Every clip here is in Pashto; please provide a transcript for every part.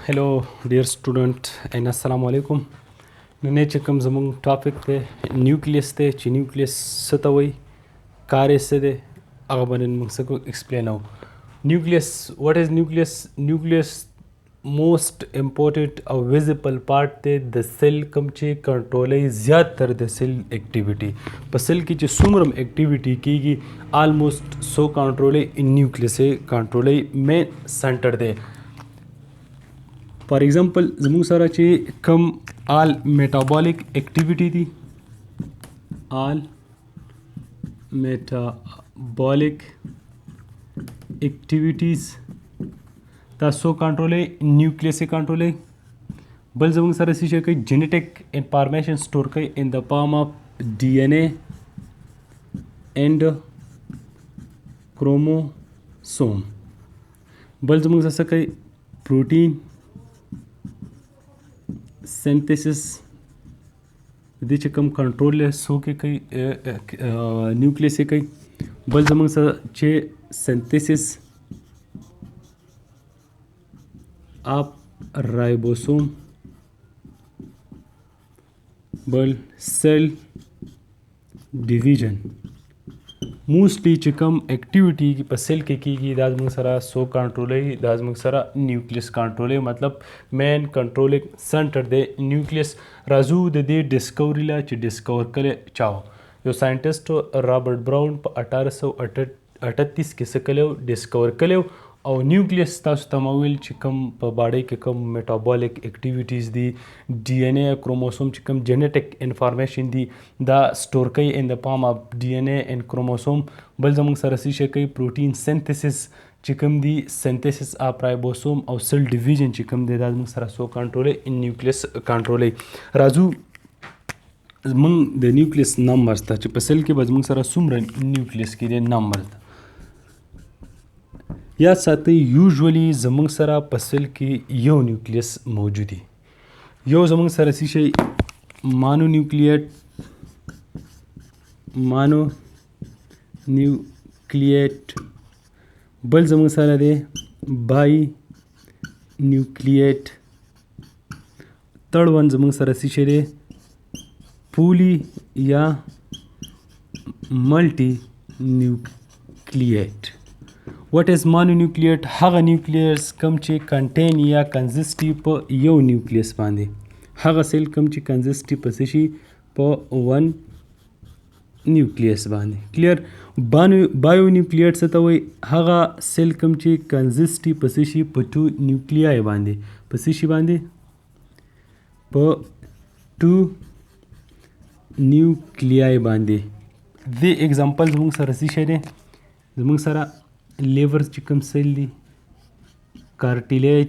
Hello, dear student, and assalamu alaikum. نن چې کوم زموږ ټاپک دی نیوکلیس دی چې نیوکلیس څه ته وایي کار یې څه دی هغه به نن موږ څه کوو ایکسپلین او نیوکلیس واټ از نیوکلیس موسٹ امپورټنټ او ویزیبل پارټ دی د سیل کوم چې کنټرولوي زیاتره د سیل اکټیویټي په سیل کې چې څومره هم اکټیویټي کیږي آلموسټ سو کنټرولوي نیوکلیس یې کنټرولوي مین سنټر دی. فار ایگزامپل زموږ سره چې کم آل میټابولیک اکټیویټي دي آل میټابولیک اکټیویټیز تاسو کنټرولوي نیوکلیس یې کنټرولوي. بل زموږ سره څه شی کوي جینیټک انفارمیشن سٹور کوي ان د فارم اف ډي ان اے اینڈ کروموسوم. بل زموږ سره څه کوي پروټین سینتھیسس دې چې کوم کنټرول یې څوک یې کوي نیوکلیس یې کوي. بل زموږ سره چې سینتھیسس اف رایبوسوم. بل سیل ډیویژن موسټلی چې کوم اکټیویټي په سیل کې کیږي دا زموږ سره سو کنټرولوي دا زموږ سره نیوکلیس کنټرولوي مطلب مین کنټرولینګ سنټر دی نیوکلیس. راځو د دې ډسکوري لا چې ډسکور کړی چاو یو ساینټسټ رابرټ براون په 1838 کې څه کړی ډسکور کړی او نیوکلیس تاسو ته ما ویل چې کوم په باډۍ کې کوم میټابولیک اکټیویټیز دي ډي ان اے کروموسوم چې کوم جینیټک انفارمیشن دي دا سٹور کوي ان د فارم اف ډي ان اے اینڈ کروموسوم. بل زموږ سره څه شی کوي پروټین سینتھیسس چې کوم دي سینتھیسس اف رایبوسوم او سیل ډیویژن چې کوم دی دا زموږ سره سو کنټرولوي نیوکلیس کنټرولوي. راځو موږ د نیوکلیس نمبرز ته چې په سیل کې به زموږ سره څومره نیوکلیس کې دی نمبرز ته یاد ساتئ. یوزولي زموږ سره په سیل کې یو نیوکلیس موجود دی. یو زموږ سره څه شی مانو نیوکلیټ. بل زموږ سره دی بای نیوکلیټ. تھرډ ون زموږ سره څه شی دی پولی یا ملټي نیوکلیټ. واټ از مانونیوکلیټ هغه نیوکلیس کم چې کنټین یا کنزسټي په یو نیوکلیس باندې هغه سیل کم چې کنزسټي په څه شي په ون نیوکلیس باندې. کلیر. بایو نیوکلیټ څه ته وایي هغه سیل کم چې کنزسټي په څه شي په ټو نیوکلیای باندې په څه شي باندې په ټو نیوکلیای باندې. دې اگزامپل زموږ سره څه شی دی زموږ سره لیور چې کوم سیل دی کارټیلیج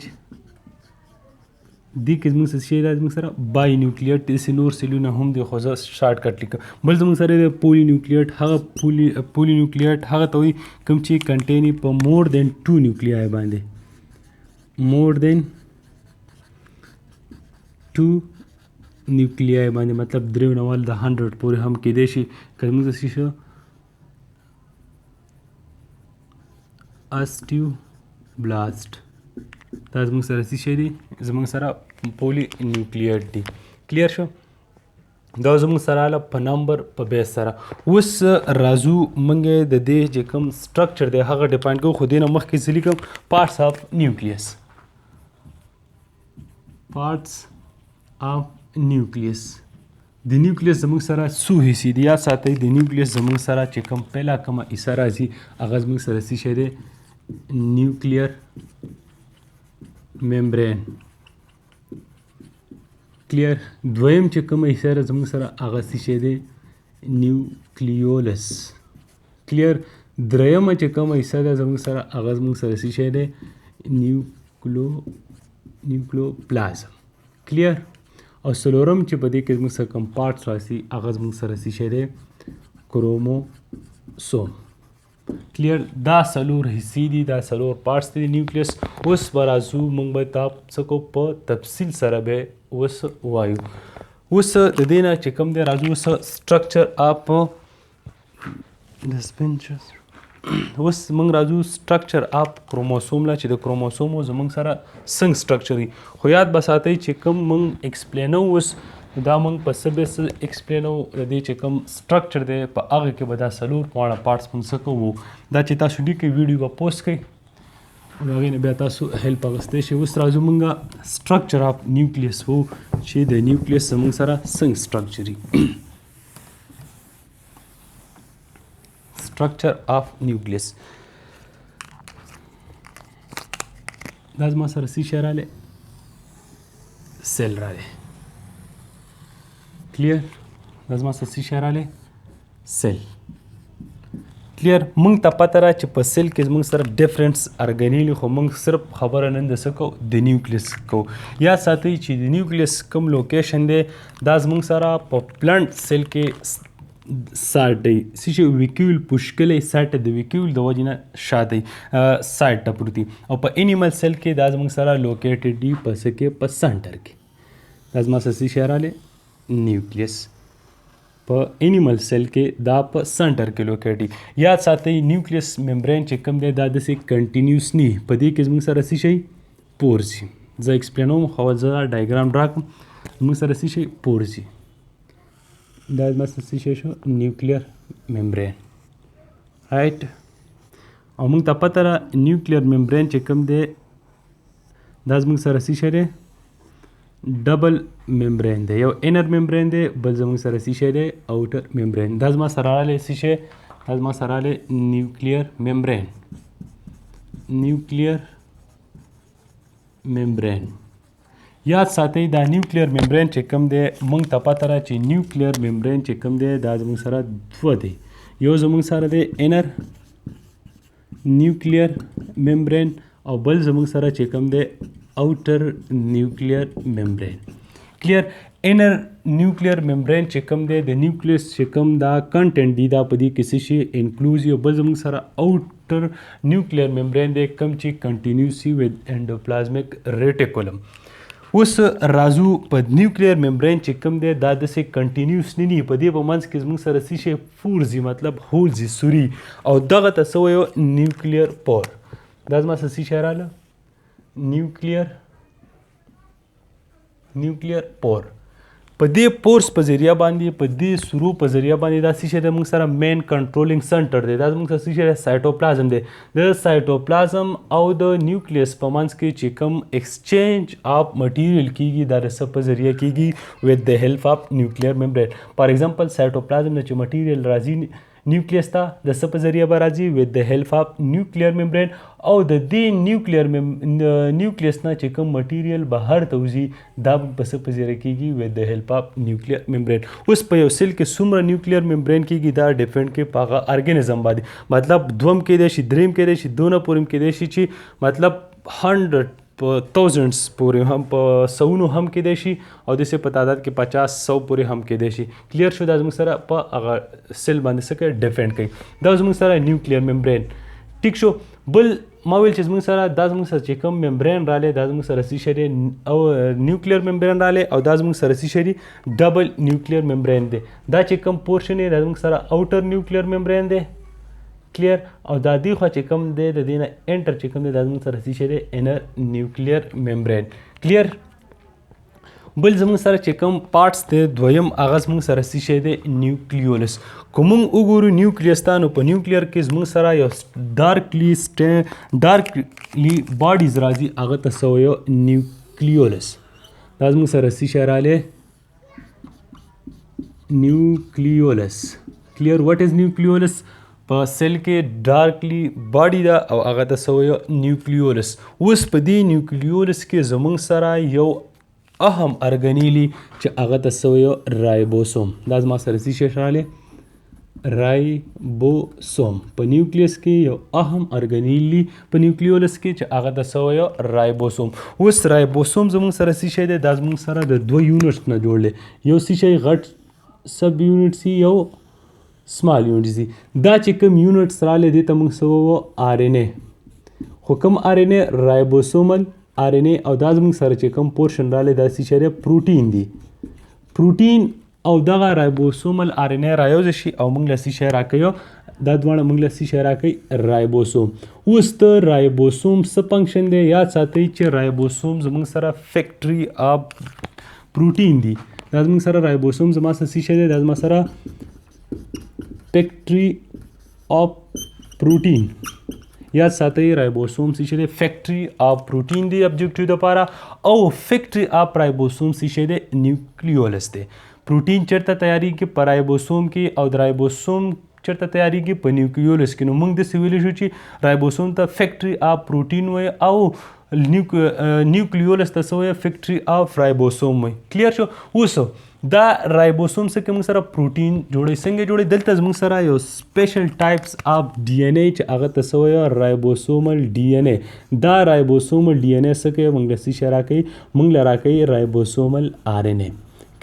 دې کې زموږ څه شی دی زموږ سره بای نیوکلیټ. داسې نور سیلونه هم دي خو زه شارټ کټ لیکم. بل زموږ سره دی پولی نیوکلیټ. هغه پولی نیوکلیټ هغه ته وایي کوم چې کنټیني په مور دین ټو نیوکلیای باندې مور دین ټو نیوکلیای باندې مطلب درې نوال د 100 پورې هم کېدای شي. که زموږ څه شي اسټیوبلاست دا زموږ سره څه شی دی زموږ سره پولی نیوکلیټ دی. کلیر شو. دا زموږ سره په نمبر په بیس سره. اوس راځو موږ د دې چې کوم سټرکچر دی هغه ډیفاین کوو خو دې نه مخکې څه لیکم پارټس اف نیوکلیس. پارټس اف نیوکلیس. د نیوکلیس زموږ سره څو حصې دي یاد ساتئ. د نیوکلیس زموږ سره چې کوم پهلا کومه حصه راځي هغه زموږ سره څه شی دی نیوکلیر ممبرین. کلیر. دویم چې کومه حصه زموږ سره هغه څه شی دی نیوکلیولس. کلیر. دریمه چې کومه حصه ده زموږ سره هغه زموږ سره څه شی دی نیوکلوپلازم. کلیر. او څلورم چې په دې کې زموږ سره کوم پارټس راشي هغه زموږ سره څه شی دی کروموسوم. کلیر. دا څلور حصې دي دا څلور پارټس دي نیوکلیس. اوس به راځو موږ به تاسو کو په تفصیل سره به اوس وایو. اوس د دې نه چې کوم دی راځو اوس سټرکچر اپ د سپینچر اوس موږ راځو سټرکچر اف کروموسوم لا چې د کروموسومو زموږ سره څنګه سټرکچر وي خو یاد به ساتئ چې کوم موږ ایکسپلینو اوس دا موږ په څه بیس ایکسپلینو د دې چې کوم سټرکچر دی په هغه کې به دا څلور واړه پارټس موږ څه کوو دا چې تاسو لیکئ ویډیو به پوسټ کړئ د هغې نه بیا تاسو هیلپ اخیستی شئ. اوس راځو موږ سټرکچر اف نیوکلیس وو چې د نیوکلیس زموږ سره څنګه سټرکچر وي. structure of nucleus دا زما سره څه شی راغلی سیل راغلی کلیر دا زما سره څه شی راغلی سیل کلیر. موږ ته پته را چې په سیل کې زموږ سره ډیفرنس ارګنیل خو موږ صرف خبره نن د څه کوو د نیوکلیس کوو. یاد ساتئ چې د نیوکلیس کوم لوکیشن دی دا زموږ سره په پلانټ سیل کې سایډ دی څه شي ویکیول پوشکلی سایډ د ویکیول د وجې نه شاته سایډ ته پروت دي او په انیمل سیل کې دا زموږ سره لوکیټډ دي په څه کې په سنټر کې دا زما سره څه شی راغلی نیوکلیس په انیمل سیل کې دا په سنټر کې لوکیټ دي. یاد ساتئ نیوکلیس ممبرین چې کوم دی دا داسې کنټینیوس نه په دې کې زموږ سره څه شی پورز دي زه ایکسپلینوم خو زه ډایګرام ډرا کړم زموږ سره څه شی پورز دي دا زما سره څه شی شو نیوکلیر ممبرین رایټ او موږ ته پته ده نیوکلیر ممبرین چې کوم دی دا زموږ سره څه شی دی ډبل ممبرین دی یو انر ممبرین دی بل زموږ سره څه شی دی اوټر ممبرین دا زما سره راغلی څه شی دا زما سره راغلی نیوکلیر ممبرین یاد ساتئ دا نیوکلیر ممبرین چې کوم دی موږ ته پته ده چې نیوکلیر ممبرین چې کوم دی دا زموږ سره دوه دی یو زموږ سره دی انر نیوکلیر ممبرین او بل زموږ سره چې کوم دی اوټر نیوکلیر ممبرین کلیر. انر نیوکلیر ممبرین چې کوم دی د نیوکلیس چې کوم دا کنټنټ دی دا په دې کې څه شي انکلوزیو بل زموږ سره اوټر نیوکلیر ممبرین دی کوم چې کنټینیوسي ود انډوپلازمیک ریټیکولم. اوس راځو په نیوکلیر ممبرین چې کوم دی دا داسې کنټینیوس نه دي په دې په منځ کې زموږ سره څه شی فورز دي مطلب هولز دي سوري او دغه ته څه وایو نیوکلیر پور دا زما سره څه شی راغله نیوکلیر پور په دې پورس په ذریعه باندې په دې سرو په ذریعه باندې دا څه شی دی موږ سره مین کنټرولینګ سنټر دی دا زموږ سره څه شی دی سایټوپلازم دی د سایټوپلازم او د نیوکلیس په منځ کې چې کوم ایکسچینج اف مټیریل کیږي دا د څه په ذریعه کیږي ود د هیلپ اف نیوکلیر ممبرین. فار ایگزامپل سایټوپلازم نه چې مټیریل راځي نیوکلیس ته د څه په ذریعه به راځي ود د هیلپ اف نیوکلیر ممبرین او د دې نیوکلیس نه چې کوم مټیریل بهر ته وځي دا په څه په ذریعه کیږي ود د هیلپ اف نیوکلیر ممبرین. اوس په یو سیل کې څومره نیوکلیر ممبرین کیږي دا ډیپینډ کوي په هغه ارګانیزم باندې مطلب دوم کیدای شي دریم کیدای شي دونه پورې کیدای شي چې مطلب 100 په تاؤزنډس پورې هم په سوونو هم کیدای شي او داسې په تعداد کې 50-100 پورې هم کیدای شي. کلیر شو دا زموږ سره په هغه سیل باندې څه کوي ډیپینډ کوي دا زموږ سره نیوکلیر ممبرین ټیک شو. بل ما ویل چې زموږ سره دا زموږ سره چې کوم ممبرین راغلی دا زموږ سره څه شی دی او نیوکلیر ممبرین راغلی او دا زموږ سره څه شی دی ډبل نیوکلیر ممبرین دی دا چې کوم پورشن دی دا زموږ سره اوټر نیوکلیر ممبرین دی کلیر او دا دی خو چې کوم دی د دې نه انټر چې کوم دی دا زموږ سره څه شی دی انر نیوکلیر ممبرین کلیر. بل زموږ سره چې کوم پارټس دی دویم هغه زموږ سره څه شی دی نیوکلیولس. که موږ وګورو نیوکلیس ته نو په نیوکلیر کې زموږ سره یو ډارکلی باډیز راځي هغه ته څه وایو نیوکلیولس دا زموږ سره څه شی راغلی نیوکلیولس کلیر. واټ از نیوکلیولس په سیل کې ډارکلی باډي ده او هغه ته څه وایو نیوکلیولس. اوس په دې نیوکلیولس کې زموږ سره یو اهم ارګنیلی چې هغه ته څه وایو رایبوسوم دا زما سره څه شی راغلی رایبوسوم په نیوکلیس کې یو اهم ارګنیلی په نیوکلیولس کې چې هغه ته څه وایو رایبوسوم. اوس رایبوسوم زموږ سره څه شی دی دا زموږ سره د 2 یونټس نه جوړ دی یو څه شی غټ سب یونټ سي یو سمال یونټس دي دا چې کوم یونټس راغلی دې ته موږ څه وایو آر ان اے خو کوم آر ان اے رایبوسومل آر ان اے او دا زموږ سره چې کوم پورشن راغلی دا څه شی دی پروټین دی پروټین او دغه رایبوسومل آر ان اے رايوځي شي او موږ له څه شی راکوي دا دواړه موږ له څه شی راکوي رایبوسوم. اوس د رایبوسوم څه فنکشن دی یاد ساتئ چې رایبوسوم زموږ سره فیکټري اف پروټین دی. دا زموږ سره رایبوسوم زما سره څه شی دی دا زما سره فیکټري اف پروټین. یاد ساتئ رایبوسوم څه شی دی فیکټري اف پروټین دی ابجیکټیو دپاره او فیکټري اف رایبوسوم څه شی دی نیوکلیولس دی. پروټین چیرته تیاریږي په رایبوسوم کې او د رایبوسوم چیرته تیاریږي په نیوکلیولس کې. نو موږ داسې ویلی شو چې رایبوسوم ته فیکټري اف پروټین وایي او نیوکلیولس ته څه وایي فیکټري اف رایبوسوم وایي. کلیر شو. اوس دا رایبوسوم څه کوي موږ سره پروټین جوړوي. څنګه جوړوي دلته زموږ سره یو سپیشل ټایپس اف ډي ان اے چې هغه ته څه وایي رایبوسومل ډي ان اے. دا رایبوسومل ډي ان اے څه کوي موږ له څه شی راکوي موږ له راکوي رایبوسومل آر ان اے.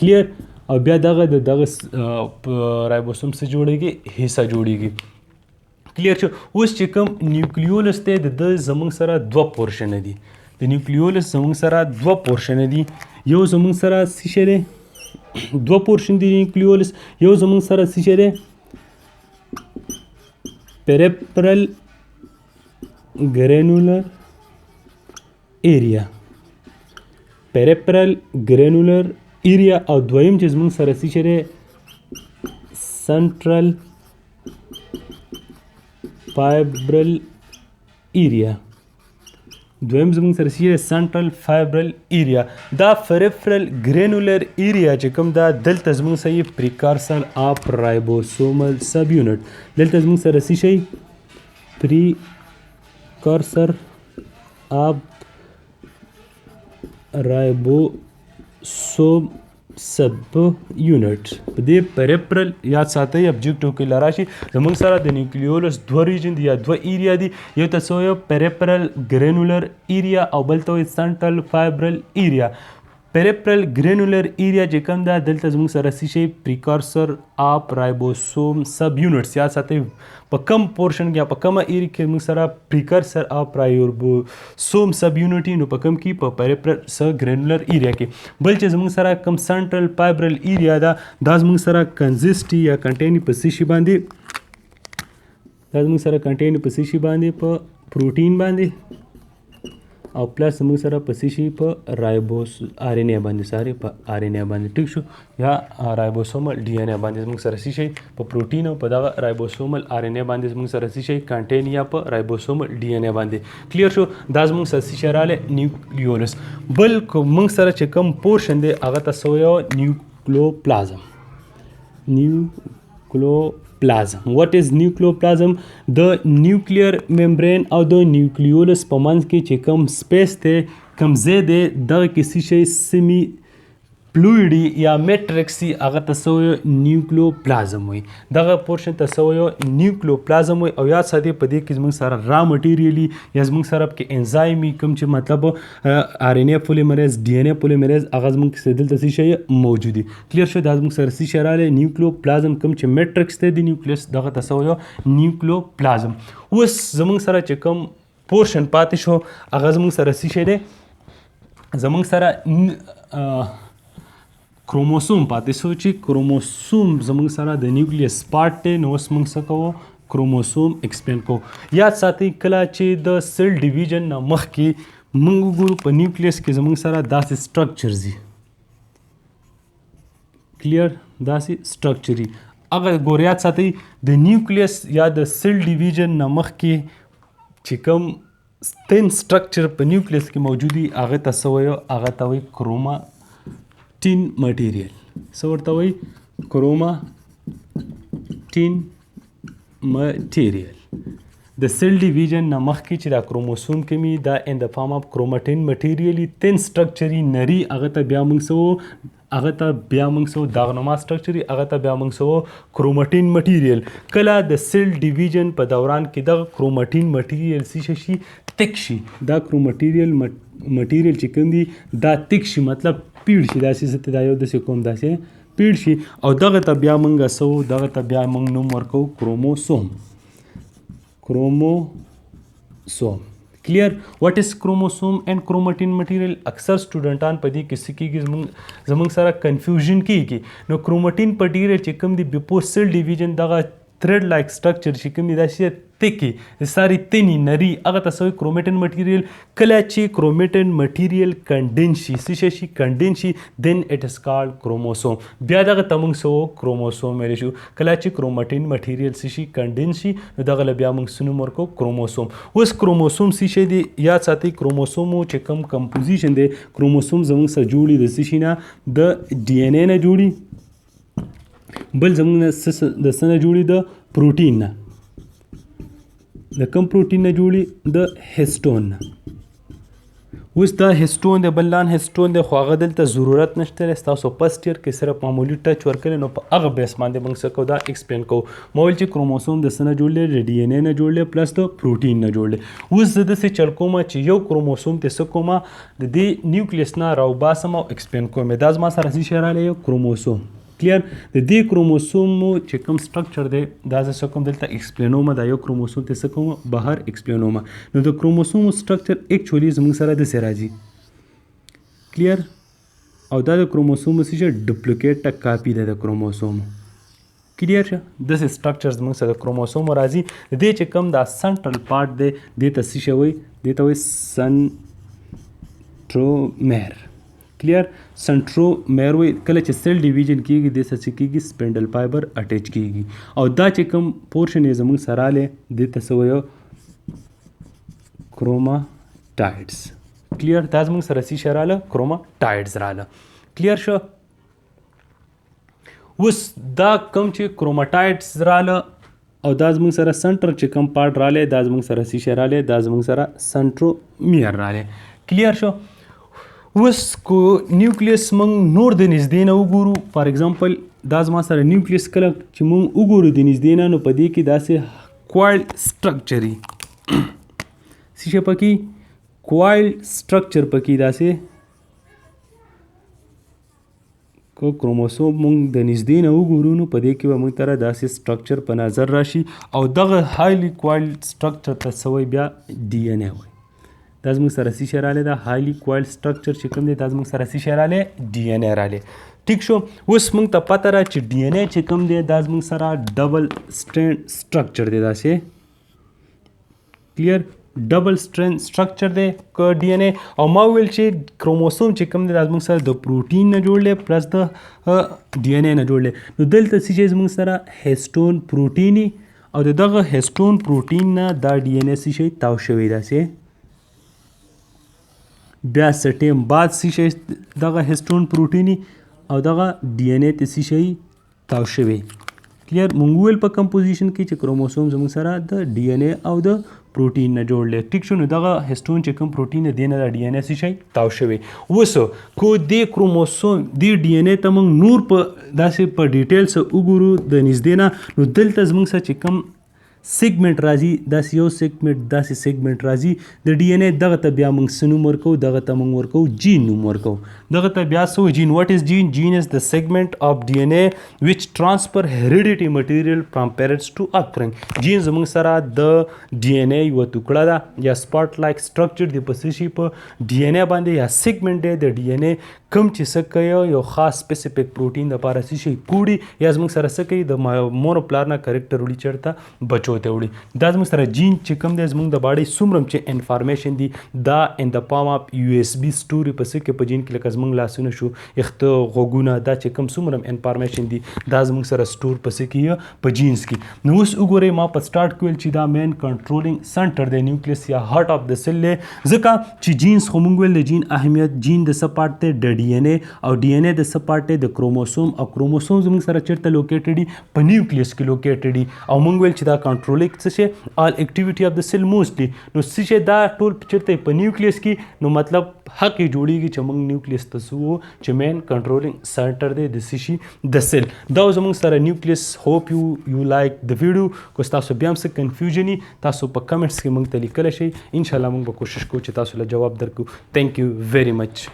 کلیر. او بیا دغه رایبوسوم څه جوړیږي حصه جوړیږي. کلیر شو. اوس چې کوم نیوکلیولس دی د زموږ سره دوه پورشنه دي. د نیوکلیولس زموږ سره دوه پورشنه دي. یو زموږ سره څه شی دی دوه پورشن دي نیوکلیولس. یو زموږ سره څه شی دی پیریپرل ګرینولر ایریا. پیریپرل ګرینولر ایریا او دویم چې زموږ سره څه شی دی سنټرل فایبرل ایریا. دویم زموږ سره څه شی دی سنټرل فایبرل ایریا. دا پیریفرل ګرینولر ایریا چې کوم دا دلته زموږ سره پریکارسر اف رایبوسومل سب یونټ. دلته زموږ سره څه شی پریکارسر اف رایبوسوم سب یونټ. په دې پیریپرل یاد ساتئ ابجیکټیو کې لراشي زموږ سره د نیوکلیولس دوه ریجن دي یا دوه ایریا دي. یو ته څه وایو پیریپرل ګرینولر ایریا او بل ته وایي سنټرل فایبرل ایریا. پیریپرل ګرینولر ایریا چې کوم ده دلته زموږ سره څه شی پریکارسر اف رایبوسوم سب یونټس. یاد ساتئ په کم پورشن کې یا په کومه ایریا کې موږ سره پریکارسر اف رایبوسوم سب یونټ نو په کم کې په پیریپرل ګرینولر ایریا کې. بل چې زموږ سره کم سنټرل فایبرل ایریا ده دا زموږ سره کنزسټي یا کنټین په څه شي باندې دا زموږ سره کنټین په څه شي باندې په پروټین باندې او پلس موږ سره په څه شي په رایبوس آر ان اے باندې په آر ان اے باندې. ټیک شو. یا رایبوسومل ډي ان اے باندې موږ سره څه شي په پروټین او په دغه رایبوسومل آر ان اے باندې موږ سره څه شي کنټین یا په رایبوسومل ډي ان اے باندې. کلیر شو. دا زموږ سره څه شی راغلی نیوکلیولس. بل موږ سره چې کوم پورشن دی هغه ته څه وایو نیوکلوپلازم. نیوکلوپلازم. What is nucleoplasm? د نیوکلیر ممبرین او د نیوکلیولس په منځ کې چې کوم سپیس دی کوم ځای دی دغه کې څه شی سیمي فلویډي یا میټرکسي هغه ته څه وایو نیوکلیوپلازم وایي. دغه پورشن ته څه وایو نیوکلیوپلازم وایي. او یاد ساتئ په دې کې زموږ سره را مټیریلي یا زموږ سره پکې انزایمي کوم چې مطلب آر ان اے پولیمریز ډي ان اے پولیمریز هغه زموږ سره دلته څه شی موجود دي. کلیر شو. دا زموږ سره څه شی راغلی نیوکلیوپلازم کوم چې میټرکس دی د نیوکلیس دغه ته څه وایو نیوکلیوپلازم. اوس زموږ سره چې کوم پورشن پاتې شو هغه زموږ سره څه شی دی زموږ سره کروموسوم پاتې شو چې کروموسوم زموږ سره د نیوکلیس پارټ دی. نو اوس موږ څه کوو کروموسوم ایکسپلین کوو. یاد ساتئ کله چې د سیل ډیویژن نه مخکې موږ وګورو په نیوکلیس کې زموږ سره داسې سټرکچرز دي. کلیر. داسې سټرکچر دي. هغه ګور یاد ساتئ د نیوکلیس یا د سیل ډیویژن نه مخکې چې کوم تین سټرکچر په نیوکلیس کې موجود دي هغه ته څه وایو هغه ته وایي کروماټین مټیریل. څه ورته وایي کروماټین مټیریل. د سیل ډیویژن نه مخکې چې دا کروموسوم کومي دا ان د فارم اف کروماټین مټیریل تین سټرکچر نری هغه ته بیا موږ داغنما سټرکچر هغه ته بیا موږ کروماټین مټیریل. کله د سیل ډیویژن په دوران کې دغه کروماټین مټیریل څه شي تک شي. دا کروماټیریل مټیریل چې کوم دي دا تک شي مطلب پیړ شي. داسې څه دا یو داسې کوم داسې پیړ شي او دغه ته بیا موږ دغه ته بیا موږ نوم ورکوو کروموسوم. کلیر. واټ از کروموسوم اینڈ کروماټین مټیریل. اکثر سټوډنټان په دې کې څه کېږي زموږ سره کنفیوژن کېږي. نو کروماټین مټیریل چې کوم دی بفور سیل ډیویژن دغه थ्रेड لایک سټرکچر چې کوم دا شي تکی ساری تنی نری هغه ته وایي کرومټین مټیریل. کله چې کرومټین مټیریل کنډنس شي څه شي کنډنس شي دین اټ از کالډ کروموسوم. بیا دغه ته موږ څه کروموسوم ویلی شو. کله چې کرومټین مټیریل څه شي کنډنس شي نو دغه له بیا موږ څه نوم ورکوو کروموسوم. اوس کروموسوم څه شی دی یاد ساتئ. کروموسوم چې کوم کمپوزیشن دی کروموسوم زموږ سره جوړي د څه شي نه د ډي ان اے نه جوړي بل زموږ نه د څه نه جوړي د پروټین نه. د کوم پروټین نه جوړي د هیسټون نه. اوس دا هیسټون دی بل لان هیسټون دی خو هغه دلته ضرورت نشته دی. ستاسو فرسټ ایئر کې صرف معمولي ټچ ورکړی نو په هغه بیس باندې موږ څه کوو دا ایکسپلین کوو. ما ویل چې کروموسوم د څه نه جوړ دی د ډي ان اے نه جوړ دی پلس د پروټین نه جوړ دی. اوس زه داسې چل کوم چې یو کروموسوم ته څه کومه د دې نیوکلیس نه راوباسم او ایکسپلین کوم. دا زما سره څه شی راغلی یو کروموسوم. کلیر د دې کروموسوم چې کوم سټرکچر دی دا زه څه کوم دلته ایکسپلینوم دا یو کروموسوم ته څه کوم بهر ایکسپلینوم. نو د کروموسوم سټرکچر اکچولی زموږ سره داسې راځي. کلیر او دا د کروموسوم څه شي ډپلیکیټ کاپي ده د کروموسوم. کلیر شه داسې سټرکچر زموږ سره د کروموسوم راځي. د دې چې کوم دا سنټرل پارټ دی دې ته څه شی وایي دې ته وایي سنټرومیر. کلیر سنټرومیر وایي. کله چې سیل ډیویژن کیږي دې څه کیږي سپینډل فایبر اټیچ کیږي او دا چې کوم پورشن یې زموږ سره رالی دې ته څه وایو کروماټایډز. کلیر دا زموږ سره څه شی راله کروماټایډز راله. کلیر شو. اوس دا کوم چې کروماټایډز راله او دا زموږ سره سنټر چې کوم پارټ رالی دا زموږ سره څه شی رالی دا زموږ سره سنټرومیر رالی. کلیر شو. اوس کو نیوکلیس موږ نور د نږدې نه وګورو. فار ایگزامپل دا زما سره نیوکلیس کله چې موږ وګورو د نږدې نه نو په دې کې داسې کوایل سټرکچر وي. څه شی پکې کوایل سټرکچر پکې داسې کو کروموسوم موږ د نږدې نه وګورو نو په دې کې به موږ ته داسې سټرکچر په نظر راشي او دغه هایلی کوایل سټرکچر ته څه وایي بیا ډي ان اے وایي. دا زموږ سره څه شی رالی دا هایلی کوایل سټرکچر چې کوم دی دا زموږ سره څه شی رالی ډي ان اے رالی. ټیک شو. اوس موږ ته پته را چې ډي ان اے چې کوم دی دا زموږ سره ډبل سټرینډ سټرکچر دی داسې. کلیر ډبل سټرینډ سټرکچر دی که ډي ان اے. او ما ویل چې کروموسوم چې کوم دی دا زموږ سره د پروټین نه جوړ دی پلس د ډي ان اے نه جوړ دی. نو دلته څه شی زموږ سره هیسټون پروټین او دغه هیسټون پروټین نه دا ډي ان اے څه شی تاو شوی داسې. بیا څه ټیم بعد څه شی دغه هیسټون پروټین او دغه ډي ان اے ته څه شی تاو شوی. کلیر مونږ ویل په کمپوزیشن کې چې کروموسوم زموږ سره د ډي ان اے او د پروټین نه جوړ دی. ټیک شو. نو دغه هیسټون چې کوم پروټین دی نه د ډي ان اے څه شی تاو شوی. اوس کو دې کروموسوم دې ډي ان اے ته موږ نور په داسې په ډیټیل سره وګورو د نږدې نه نو دلته زموږ سره چې کوم سیګمنټ راځي داسې یو سیګمنټ داسې سیګمنټ راځي د ډي ان اے دغه ته بیا موږ څه نوم ورکوو دغه ته موږ ورکوو جین نوم ورکوو. دغه ته بیا څه جین واټ از جین جین از د سیګمنټ اف ډي ان اے وچ ټرانسفر هیریډیټي مټیریل فرام پیرنټس ټو اپبرنګ. جین زموږ سره د ډي ان اے یوه ټوکړه ده یا سپاټ لایک سټرکچر دی په څه شي په ډي ان اے باندې یا سیګمنټ دی د ډي ان اے کوم چې څه کوي یو خاص سپیسیفیک پروټین دپاره څه شي کوړي یا زموږ سره څه کوي د مور او پلار نه کریکټر وړي چېرته بچو ته وړي. دا زموږ سره جین چې کوم دی زموږ د باډۍ څومره چې انفارمیشن دی دا ان د فارم اف یو اس بي سټوري په څه کې په جین کې لکه زموږ لاسونه شو یخته غوږونه دا چې کوم څومره انفارمیشن دی دا زموږ سره سټور په څه کې په جینز کې. نو اوس وګورئ ما په سټارټ کې ویل چې دا مین کنټرولینګ سنټر دی نیوکلیس یا هارټ اف د سیل دی ځکه چې جینز خو موږ ویل د جین اهمیت جین د څه پارټ دی د ډي ان اے او ډي ان اے د څه پارټ دی د کروموسوم او کروموسوم زموږ سره چېرته لوکیټډ دي په نیوکلیس کې لوکیټډ دي او موږ ویل چې دا کنټرولینګ څه شي all activity of the cell mostly. نو څه شي دا ټول چېرته په نیوکلیس کې نو مطلب حق یې جوړیږي چې موږ نیوکلیس ته څه وو چې مین کنټرولینګ سنټر دی د څه شي د سیل. دا زموږ سره نیوکلیس. ہوپ یو لایک د ویډیو. که تاسو بیا هم څه کنفیوژن وي تاسو په کمنټس کې موږ ته لیکلی شئ. انشاءالله موږ به کوشش کوو چې تاسو له جواب درکړو. تھینک یو ویری مچ.